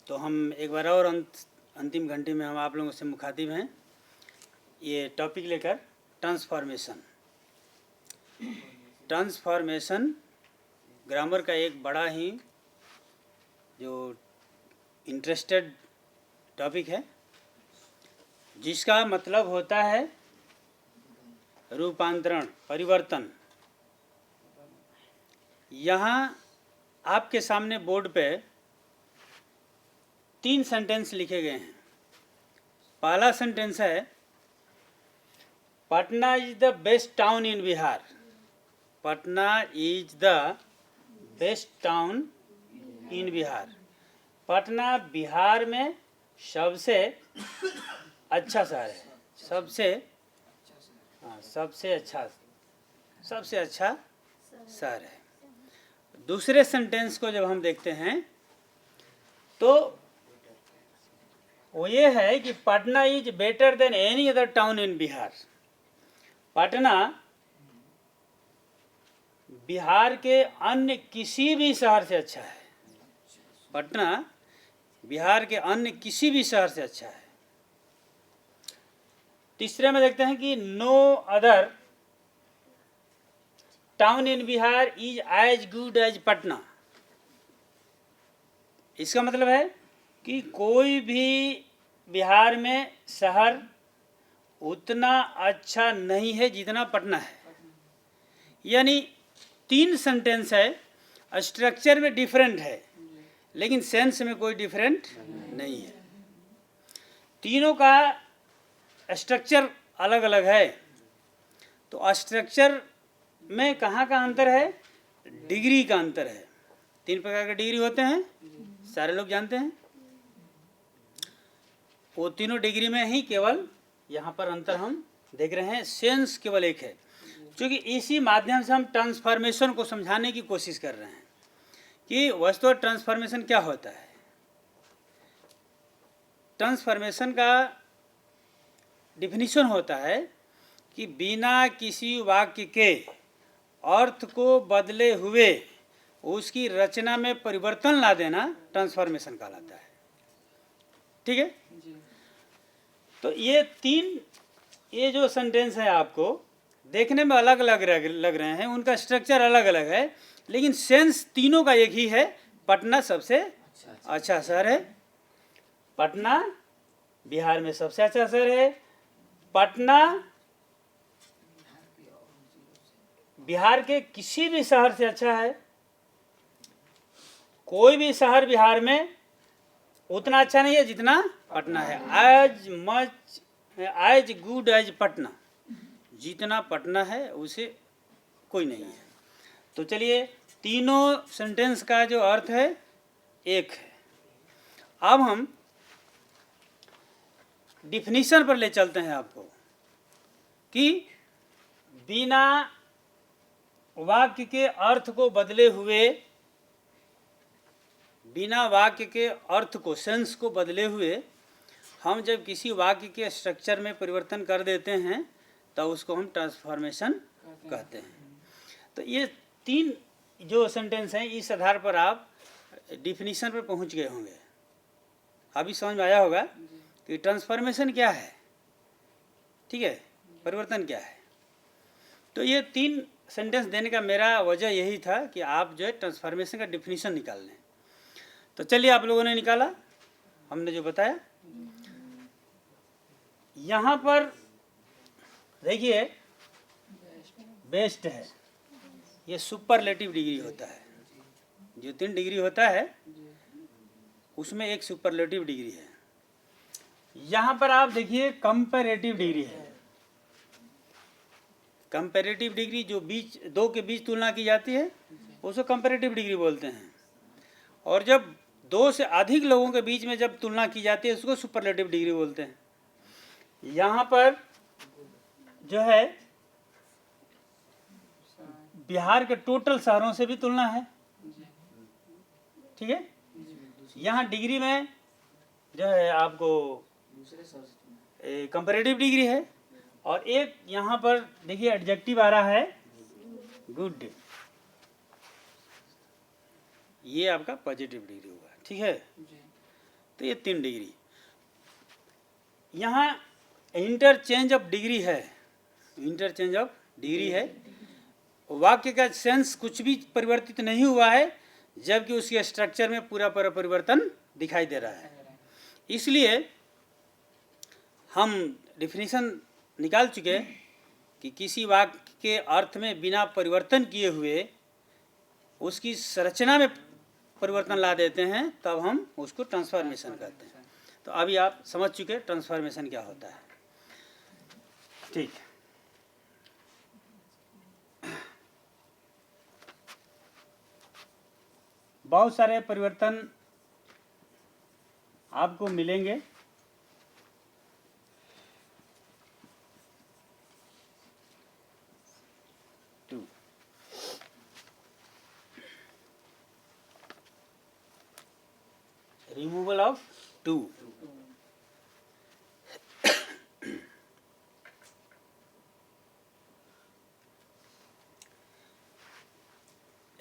तो हम एक बार और अंतिम घंटे में हम आप लोगों से मुखातिब हैं ये टॉपिक लेकर, ट्रांसफॉर्मेशन। ट्रांसफॉर्मेशन ग्रामर का एक बड़ा ही जो इंटरेस्टेड टॉपिक है, जिसका मतलब होता है रूपांतरण, परिवर्तन। यहाँ आपके सामने बोर्ड पे 3 सेंटेंस लिखे गए हैं। पहला सेंटेंस है Patna is the best town in Bihar. Patna is the best town in Bihar. Patna Bihar में सबसे अच्छा शहर है। सबसे अच्छा शहर है। दूसरे सेंटेंस को जब हम देखते हैं तो वो ये है कि Patna is better than any other town in Bihar. Patna Bihar के अन्य किसी भी शहर से अच्छा है। पटना बिहार के अन्य किसी भी शहर से अच्छा है। तीसरे में देखते हैं कि no other town in Bihar is as good as Patna. इसका मतलब है कि कोई भी बिहार में शहर उतना अच्छा नहीं है जितना पटना है। यानी 3 सेंटेंस है, स्ट्रक्चर में डिफरेंट है लेकिन सेंस में कोई डिफरेंट नहीं है। तीनों का स्ट्रक्चर अलग अलग है। तो स्ट्रक्चर में कहाँ का अंतर है? डिग्री का अंतर है। 3 प्रकार के डिग्री होते हैं, सारे लोग जानते हैं। वो तीनों डिग्री में ही केवल यहाँ पर अंतर हम देख रहे हैं। सेंस केवल एक है, क्योंकि इसी माध्यम से हम ट्रांसफॉर्मेशन को समझाने की कोशिश कर रहे हैं कि वस्तु ट्रांसफॉर्मेशन क्या होता है। ट्रांसफॉर्मेशन का डिफिनीशन होता है कि बिना किसी वाक्य के अर्थ को बदले हुए उसकी रचना में परिवर्तन ला देना ट्रांसफॉर्मेशन कहलाता है। ठीक है। तो ये जो सेंटेंस है आपको देखने में अलग अलग लग रहे हैं, उनका स्ट्रक्चर अलग अलग है, लेकिन सेंस तीनों का एक ही है। पटना सबसे अच्छा शहर है। पटना बिहार में सबसे अच्छा शहर है। पटना बिहार के किसी भी शहर से अच्छा है। कोई भी शहर बिहार में उतना अच्छा नहीं है जितना पटना है। एज गुड एज पटना, जितना पटना है उसे कोई नहीं है। तो चलिए, तीनों सेंटेंस का जो अर्थ है एक है। अब हम डिफिनीशन पर ले चलते हैं आपको कि बिना वाक्य के अर्थ को बदले हुए, बिना वाक्य के अर्थ को, सेंस को बदले हुए हम जब किसी वाक्य के स्ट्रक्चर में परिवर्तन कर देते हैं तो उसको हम ट्रांसफॉर्मेशन कहते हैं। तो ये 3 जो सेंटेंस हैं, इस आधार पर आप डिफिनीशन पर पहुंच गए होंगे। अभी समझ में आया होगा कि ट्रांसफॉर्मेशन क्या है। ठीक है, परिवर्तन क्या है। तो ये 3 सेंटेंस देने का मेरा वजह यही था कि आप जो है ट्रांसफॉर्मेशन का डिफिनीशन निकाल लें। तो चलिए, आप लोगों ने निकाला, हमने जो बताया। यहाँ पर देखिए, बेस्ट है, ये सुपरलेटिव डिग्री होता है। जो 3 डिग्री होता है उसमें एक सुपरलेटिव डिग्री है। यहाँ पर आप देखिए कंपैरेटिव डिग्री है। कंपैरेटिव डिग्री जो बीच 2 के बीच तुलना की जाती है उसको कंपैरेटिव डिग्री बोलते हैं। और जब 2 से अधिक लोगों के बीच में जब तुलना की जाती है उसको सुपरलेटिव डिग्री बोलते हैं। यहाँ पर जो है बिहार के टोटल शहरों से भी तुलना है। ठीक है। यहाँ डिग्री में जो है आपको कंपैरेटिव डिग्री है। और एक यहाँ पर देखिए एडजेक्टिव आ रहा है गुड, ये आपका पॉजिटिव डिग्री होगा। ठीक है। तो ये 3 डिग्री। यहाँ इंटरचेंज ऑफ डिग्री है, इंटरचेंज ऑफ डिग्री है। वाक्य का सेंस कुछ भी परिवर्तित नहीं हुआ है, जबकि उसके स्ट्रक्चर में पूरा परिवर्तन दिखाई दे रहा है। इसलिए हम डिफिनीशन निकाल चुके कि किसी वाक्य के अर्थ में बिना परिवर्तन किए हुए उसकी संरचना में परिवर्तन ला देते हैं, तब हम उसको ट्रांसफॉर्मेशन कहते हैं। तो अभी आप समझ चुके ट्रांसफॉर्मेशन क्या होता है। ठीक, बहुत सारे परिवर्तन आपको मिलेंगे। रिमूवल ऑफ टू,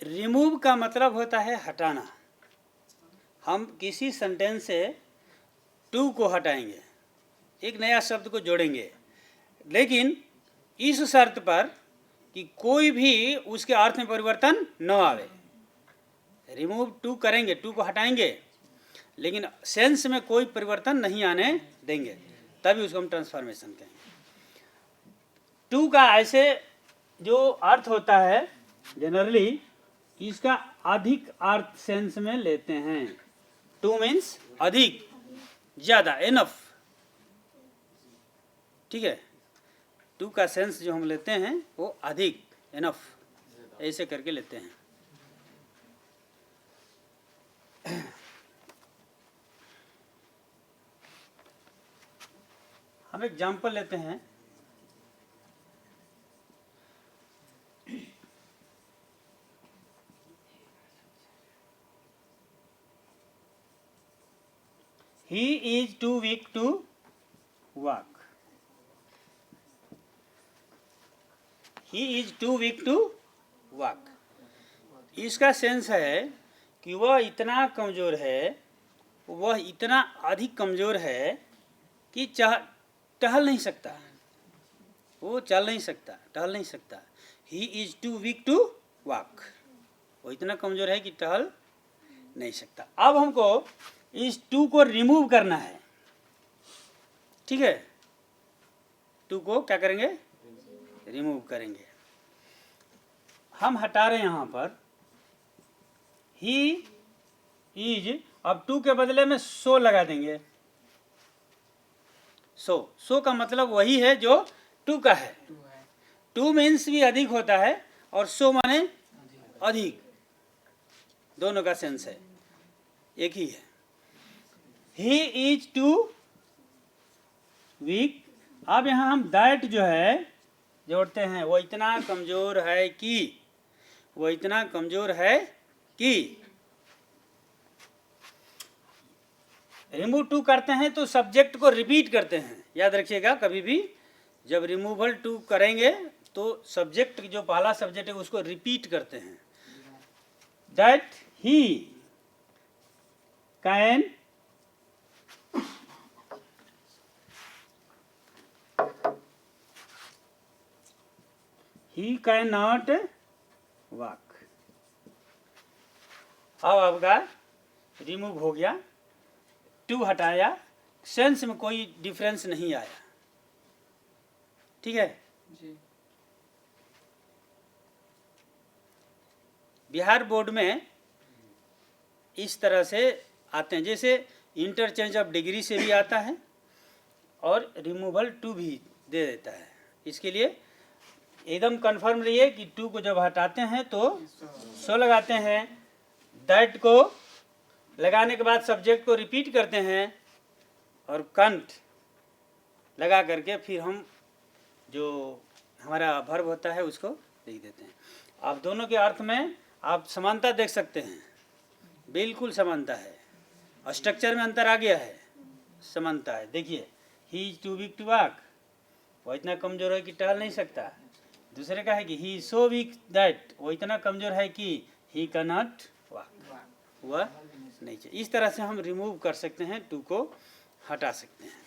रिमूव का मतलब होता है हटाना। हम किसी सेंटेंस से टू को हटाएंगे, एक नया शब्द को जोड़ेंगे, लेकिन इस शर्त पर कि कोई भी उसके अर्थ में परिवर्तन न आवे। रिमूव टू करेंगे, टू को हटाएंगे, लेकिन सेंस में कोई परिवर्तन नहीं आने देंगे, तभी उसको हम ट्रांसफॉर्मेशन कहेंगे। टू का ऐसे जो अर्थ होता है जनरली, इसका अधिक अर्थ सेंस में लेते हैं। टू मीन्स अधिक, ज़्यादा, एनफ। ठीक है, टू का सेंस जो हम लेते हैं वो अधिक, एनफ, ऐसे करके लेते हैं। हम एग्जाम्पल लेते हैं। He is too weak to walk. He is too weak to walk. इसका सेंस है कि वह इतना कमज़ोर है, वह इतना अधिक कमज़ोर है कि टहल नहीं सकता, वो चल नहीं सकता, टहल नहीं सकता। He is too weak to walk. वो इतना कमज़ोर है कि टहल नहीं सकता। अब हमको इस टू को रिमूव करना है। ठीक है, टू को क्या करेंगे? रिमूव करेंगे। हम हटा रहे हैं यहाँ पर ही इज, अब टू के बदले में सो लगा देंगे। सो का मतलब वही है जो टू का है। टू मीन्स भी अधिक होता है और सो माने अधिक, दोनों का सेंस है एक ही है। He is too weak. अब यहाँ हम दैट जो है जोड़ते हैं, वो इतना कमज़ोर है कि, वो इतना कमज़ोर है कि। रिमूव टू करते हैं तो सब्जेक्ट को रिपीट करते हैं। याद रखिएगा, कभी भी जब रिमूवल टू करेंगे तो सब्जेक्ट, जो पहला सब्जेक्ट है उसको रिपीट करते हैं। That he can He cannot walk. अब आपका रिमूव हो गया, टू हटाया, सेंस में कोई डिफरेंस नहीं आया। ठीक है जी। बिहार बोर्ड में इस तरह से आते हैं, जैसे इंटरचेंज ऑफ डिग्री से भी आता है और रिमूवल टू भी दे देता है। इसके लिए एकदम कन्फर्म रहिए कि टू को जब हटाते हैं तो सो लगाते हैं, दैट को लगाने के बाद सब्जेक्ट को रिपीट करते हैं और कंट लगा करके फिर हम जो हमारा वर्ब होता है उसको लिख देते हैं। आप दोनों के अर्थ में आप समानता देख सकते हैं, बिल्कुल समानता है, स्ट्रक्चर में अंतर आ गया है, समानता है। देखिए, he is too weak to walk, वो इतना कमज़ोर है कि टहल नहीं सकता। दूसरे का है कि ही सो वीक दैट, वो इतना कमज़ोर है कि ही कैन नॉट वॉक, हुआ नहीं चाहिए। इस तरह से हम रिमूव कर सकते हैं, टू को हटा सकते हैं।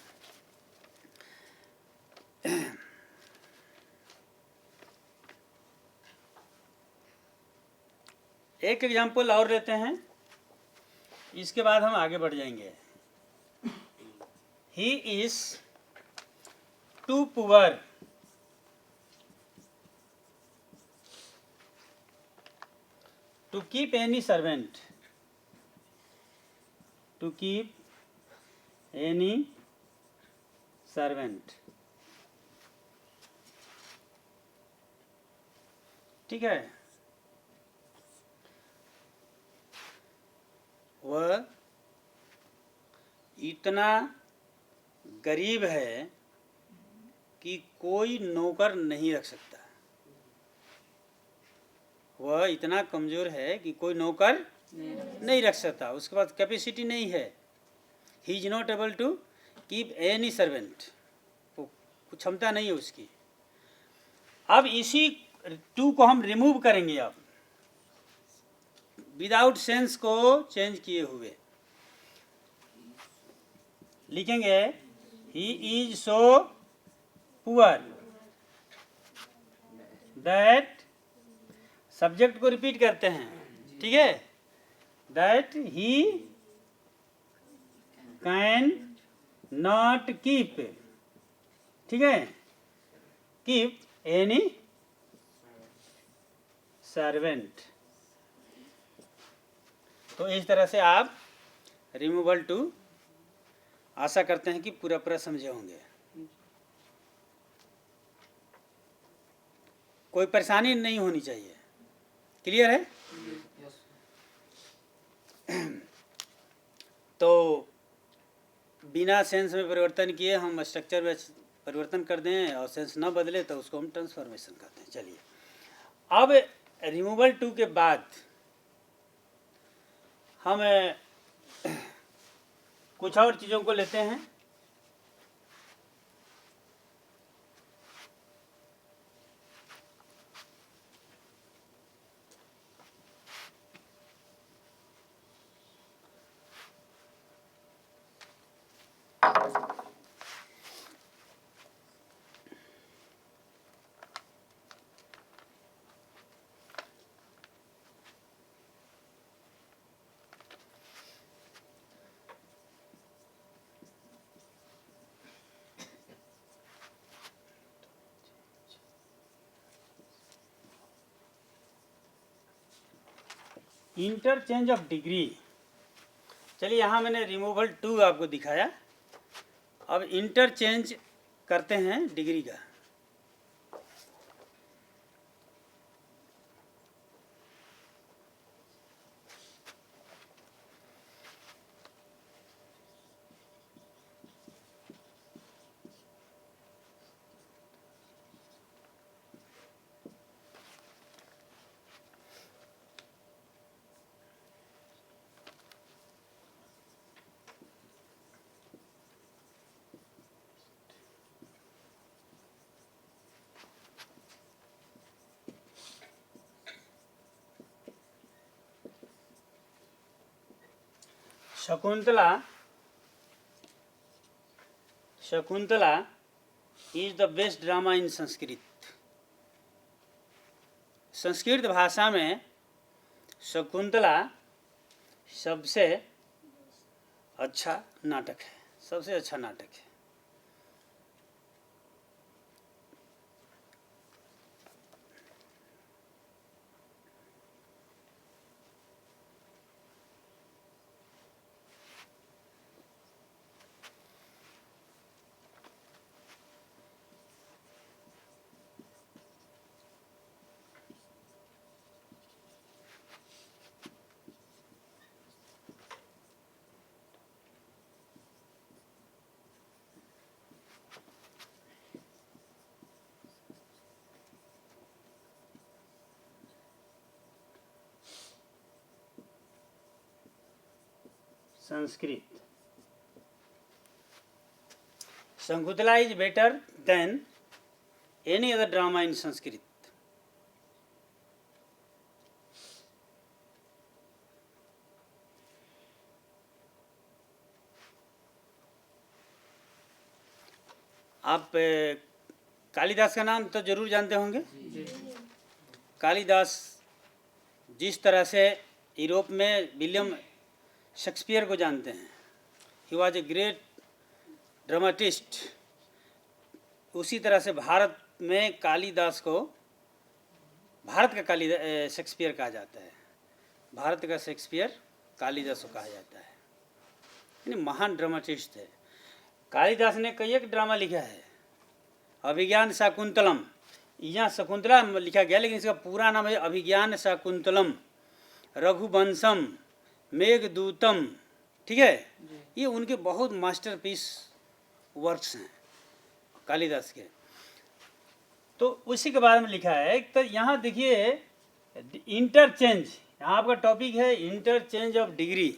एक एग्जाम्पल और लेते हैं, इसके बाद हम आगे बढ़ जाएंगे। He is too poor to keep any servant, to keep any servant. ठीक है, वह इतना गरीब है कि कोई नौकर नहीं रख सकता। वह इतना कमजोर है कि कोई नौकर नहीं रख सकता। उसके पास कैपेसिटी नहीं है। He is not able to keep any servant, कुछ क्षमता नहीं है उसकी। अब इसी टू को हम रिमूव करेंगे, अब विदाउट सेंस को चेंज किए हुए लिखेंगे he is so poor that, subject को रिपीट करते हैं, ठीक है, that he can not keep, ठीक है, कीप एनी सर्वेंट। तो इस तरह से आप रिमूवल टू आशा करते हैं कि पूरा पूरा समझे होंगे। कोई परेशानी नहीं होनी चाहिए। क्लियर है? तो बिना सेंस में परिवर्तन किए हम स्ट्रक्चर में परिवर्तन कर दें और सेंस न बदले तो उसको हम ट्रांसफॉर्मेशन कहते हैं। चलिए, अब रिमूवल टू के बाद हम कुछ और चीज़ों को लेते हैं। Interchange of degree. चलिए, यहाँ मैंने रिमूवल टू आपको दिखाया। अब इंटरचेंज करते हैं डिग्री का। Shakuntala is the best drama in Sanskrit. Sanskrit भाषा में शकुंतला सबसे अच्छा नाटक है, सबसे अच्छा नाटक है। Sanskrit, Shakuntala is better than any other drama in Sanskrit. आप कालिदास का नाम तो जरूर जानते होंगे। कालिदास जिस तरह से यूरोप में विलियम शेक्सपियर को जानते हैं, he was a great dramatist, उसी तरह से भारत में कालिदास को भारत का कालिदास शेक्सपियर कहा जाता है। भारत का शेक्सपियर कालिदास को कहा जाता है, यानी महान ड्रामाटिस्ट थे। कालिदास ने कई एक ड्रामा लिखा है, अभिज्ञान शाकुंतलम, यहाँ शकुंतला लिखा गया लेकिन इसका पूरा नाम है अभिज्ञान शाकुंतलम, रघुवंशम, मेघदूतम, ठीक है। ये उनके बहुत मास्टरपीस वर्क्स हैं कालिदास के। तो उसी के बारे में लिखा है। तो यहाँ देखिए इंटरचेंज, यहाँ आपका टॉपिक है इंटरचेंज ऑफ डिग्री।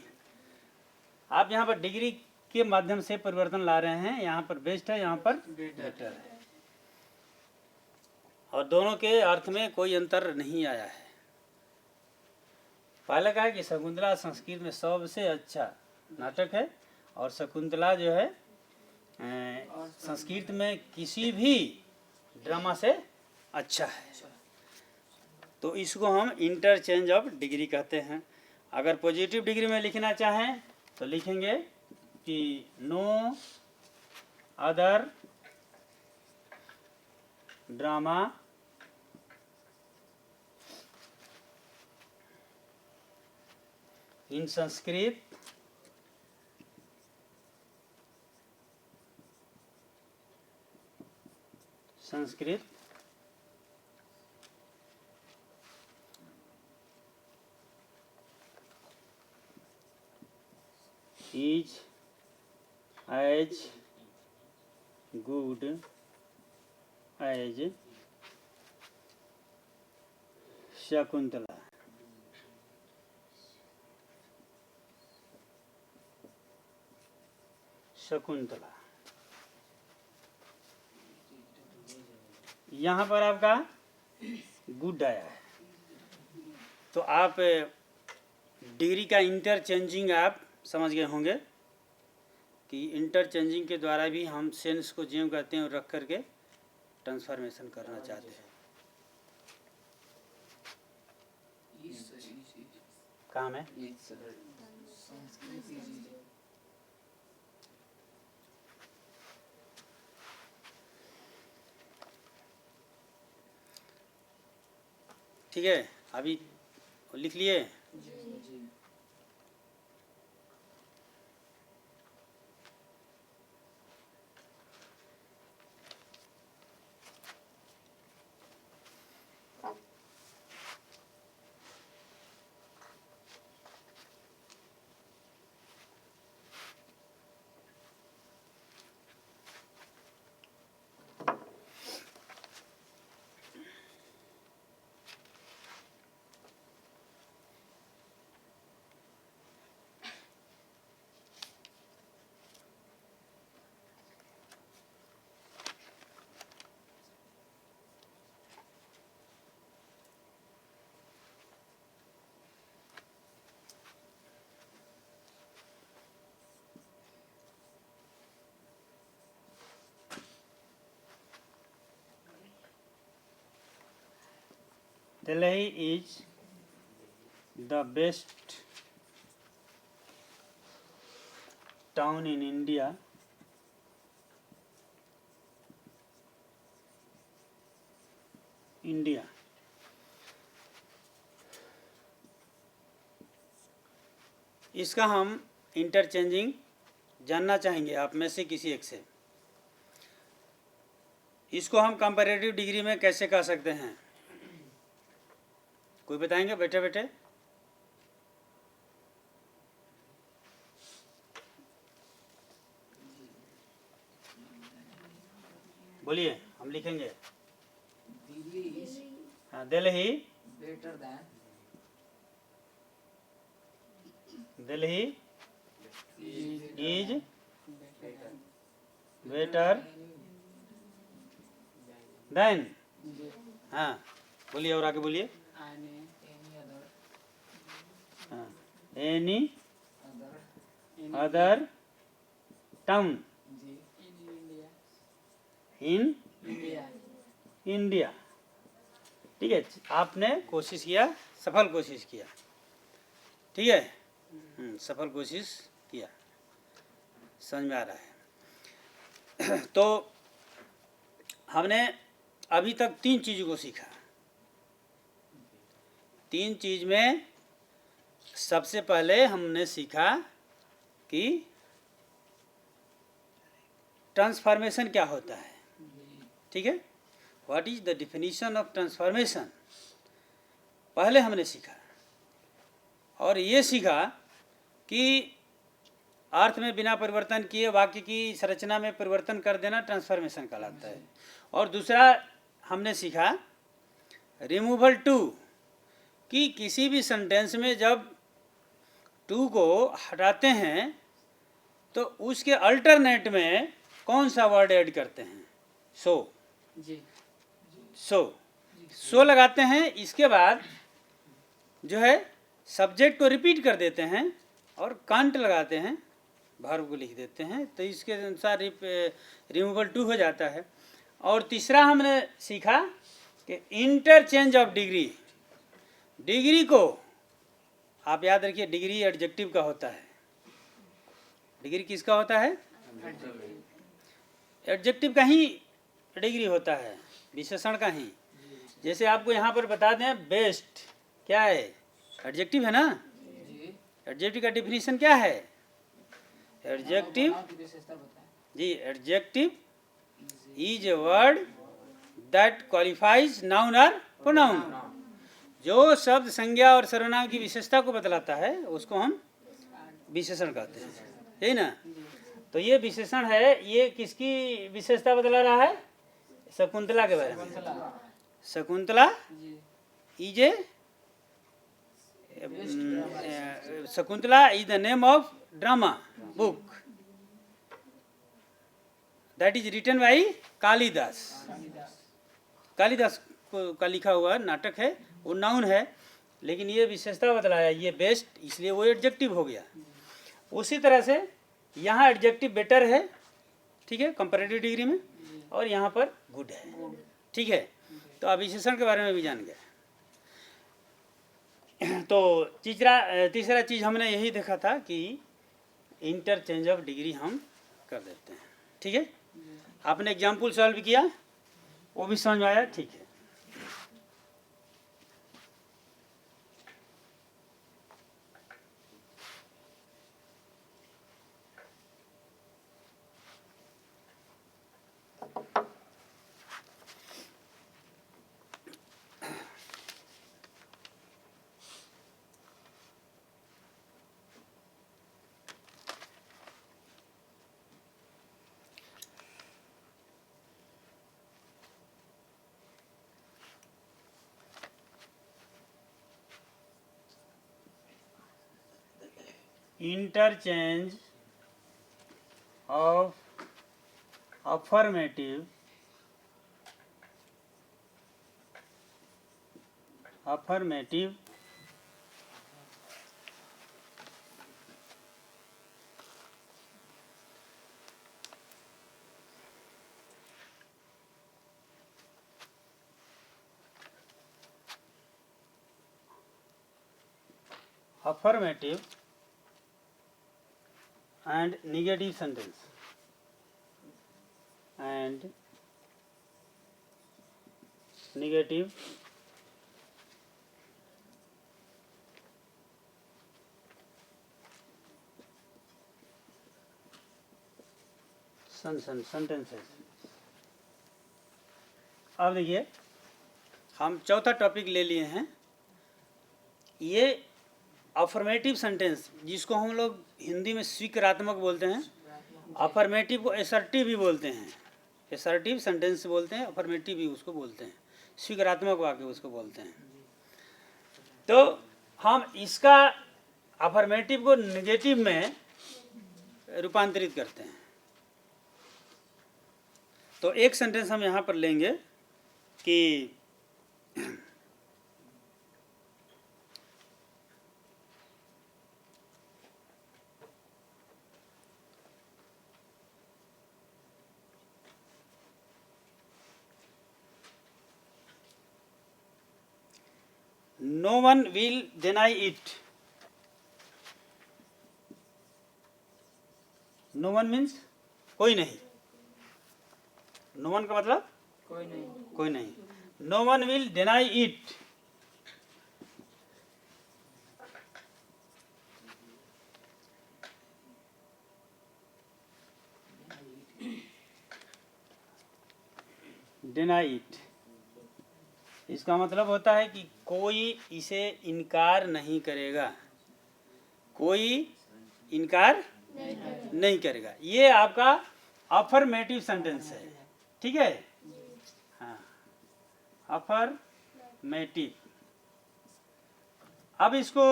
आप यहाँ पर डिग्री के माध्यम से परिवर्तन ला रहे हैं, यहाँ पर बेस्ट है, यहाँ पर बेटर है, और दोनों के अर्थ में कोई अंतर नहीं आया है। पहले कहा कि शकुंतला संस्कृत में सबसे अच्छा नाटक है, और शकुंतला जो है संस्कृत में किसी भी ड्रामा से अच्छा है। तो इसको हम इंटरचेंज ऑफ डिग्री कहते हैं। अगर पॉजिटिव डिग्री में लिखना चाहें तो लिखेंगे कि no other drama in Sanskrit is as good as Shakuntala. Shakuntala यहाँ पर आपका गुड आया है। तो आप डिग्री का इंटरचेंजिंग आप समझ गए होंगे कि इंटरचेंजिंग के द्वारा भी हम सेंस को ज्यों कहते हैं रख करके ट्रांसफॉर्मेशन करना चाहते हैं। काम है ठीक है, अभी लिख लिए। Delhi is the best town in India. इसका हम इंटरचेंजिंग जानना चाहेंगे आप में से किसी एक से। इसको हम कंपैरेटिव डिग्री में कैसे कह सकते हैं, कोई बताएंगे बैठे बैठे? बोलिए, हम लिखेंगे। हाँ, Delhi better than, Delhi is better than. हाँ बोलिए, और आगे बोलिए। Any other town in India. ठीक है, आपने कोशिश किया, सफल कोशिश किया। ठीक है, सफल कोशिश किया, समझ में आ रहा है। तो हमने अभी तक 3 चीज़ों को सीखा। 3 चीज में सबसे पहले हमने सीखा कि ट्रांसफॉर्मेशन क्या होता है। ठीक है, what is the definition of transformation, पहले हमने सीखा। और ये सीखा कि अर्थ में बिना परिवर्तन किए वाक्य की संरचना में परिवर्तन कर देना ट्रांसफॉर्मेशन कहलाता है। और दूसरा हमने सीखा रिमूवल टू, कि किसी भी सेंटेंस में जब टू को हटाते हैं तो उसके अल्टरनेट में कौन सा वर्ड ऐड करते हैं। सो लगाते हैं। इसके बाद जो है सब्जेक्ट को रिपीट कर देते हैं और कांट लगाते हैं, वर्ब को लिख देते हैं, तो इसके अनुसार रिमूवल टू हो जाता है। और तीसरा हमने सीखा कि इंटरचेंज ऑफ डिग्री। डिग्री को आप याद रखिए, डिग्री एडजेक्टिव का होता है। डिग्री किसका होता है? एडजेक्टिव का ही डिग्री होता है, विशेषण का ही। जैसे आपको यहाँ पर बता दें, बेस्ट क्या है? एडजेक्टिव है ना। एडजेक्टिव का डिफिनीशन क्या है? एडजेक्टिव जी, adjective is a word that qualifies noun और प्रोनाउन। जो शब्द संज्ञा और सर्वनाम की विशेषता को बतलाता है उसको हम विशेषण कहते हैं, है ना। तो ये विशेषण है, ये किसकी विशेषता बतला रहा है? शकुंतला के बारे में। Shakuntala is a Shakuntala is the name of drama book that is written by Kalidas. Kalidas का लिखा हुआ नाटक है, वो नाउन है, लेकिन ये विशेषता बतलाया, ये बेस्ट, इसलिए वो एडजेक्टिव हो गया। उसी तरह से यहाँ एडजेक्टिव बेटर है, ठीक है, कंपैरेटिव डिग्री में, और यहाँ पर गुड है। ठीक है, तो आप विशेषण के बारे में भी जान गए। तो तीसरा चीज़ हमने यही देखा था कि इंटरचेंज ऑफ डिग्री हम कर देते हैं। ठीक है, आपने एग्जाम्पल सॉल्व किया, वो भी समझ में आया। ठीक है, interchange of affirmative and negative sentence and negative sentences। अब देखिए, हम चौथा टॉपिक ले लिए हैं, ये अफर्मेटिव सेंटेंस, जिसको हम लोग हिंदी में स्वीकारात्मक बोलते हैं। अफर्मेटिव को एसर्टिव भी बोलते हैं, एसर्टिव सेंटेंस बोलते हैं, अफर्मेटिव भी उसको बोलते हैं, स्वीकारात्मक वाक्य उसको बोलते हैं। तो हम इसका अफर्मेटिव को नेगेटिव में रूपांतरित करते हैं। तो एक सेंटेंस हम यहाँ पर लेंगे कि no one will deny it. No one means कोई नहीं। नो वन का मतलब कोई नहीं। कोई नहीं। No one will deny it. Deny it, इसका मतलब होता है कि कोई इसे इनकार नहीं करेगा, कोई इनकार नहीं करेगा। ये आपका अफर्मेटिव सेंटेंस है, ठीक है। हाँ, अफर्मेटिव। अब इसको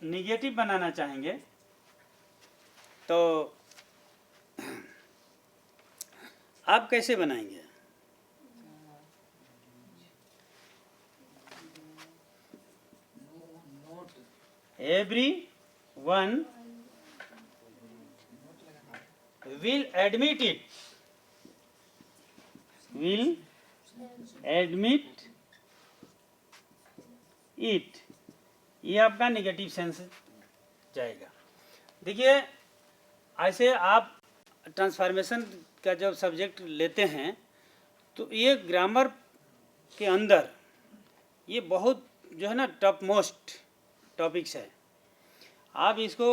निगेटिव बनाना चाहेंगे तो आप कैसे बनाएंगे? Every one will admit it, will admit it, ये आपका नेगेटिव सेंस जाएगा। देखिए, ऐसे आप ट्रांसफॉर्मेशन का जब सब्जेक्ट लेते हैं तो ये ग्रामर के अंदर ये बहुत जो है ना टॉप मोस्ट टॉपिक्स है। आप इसको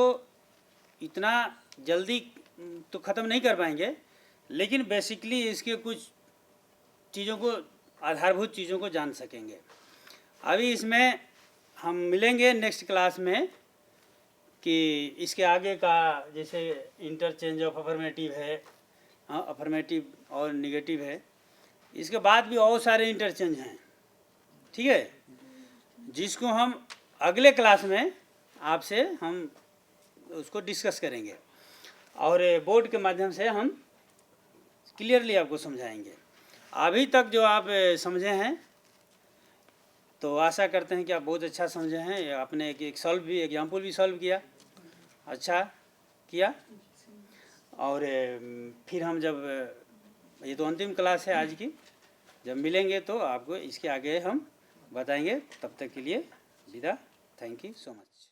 इतना जल्दी तो ख़त्म नहीं कर पाएंगे, लेकिन बेसिकली इसके कुछ चीज़ों को, आधारभूत चीज़ों को जान सकेंगे। अभी इसमें हम मिलेंगे नेक्स्ट क्लास में कि इसके आगे का, जैसे इंटरचेंज ऑफ अफर्मेटिव है, हाँ अफर्मेटिव और निगेटिव है, इसके बाद भी और सारे इंटरचेंज हैं, ठीक है, जिसको हम अगले क्लास में आपसे हम उसको डिस्कस करेंगे और बोर्ड के माध्यम से हम क्लियरली आपको समझाएंगे। अभी तक जो आप समझे हैं तो आशा करते हैं कि आप बहुत अच्छा समझे हैं। आपने एक सॉल्व भी, एग्जाम्पल भी सॉल्व किया, अच्छा किया। और फिर हम जब, ये तो अंतिम क्लास है आज की, जब मिलेंगे तो आपको इसके आगे हम बताएंगे। तब तक के लिए विदा। Thank you so much.